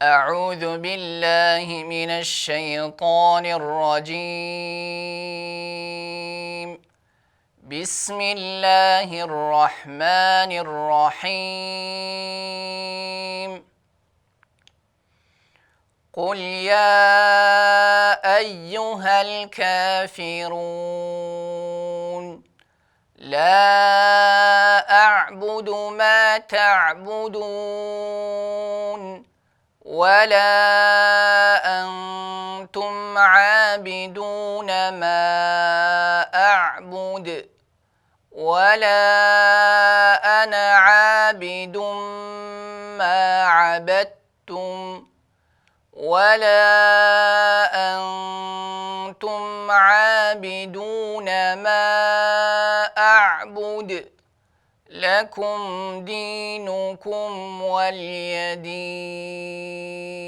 أعوذ بالله من الشيطان الرجيم. بسم الله الرحمن الرحيم. قل يا أيها الكافرون لا أعبد ما تعبدون ولا أنتم عابدون ما أعبد ولا أنا عابد ما عبدتم ولا أنتم عابدون ما أعبد لكم دينكم ولي دين.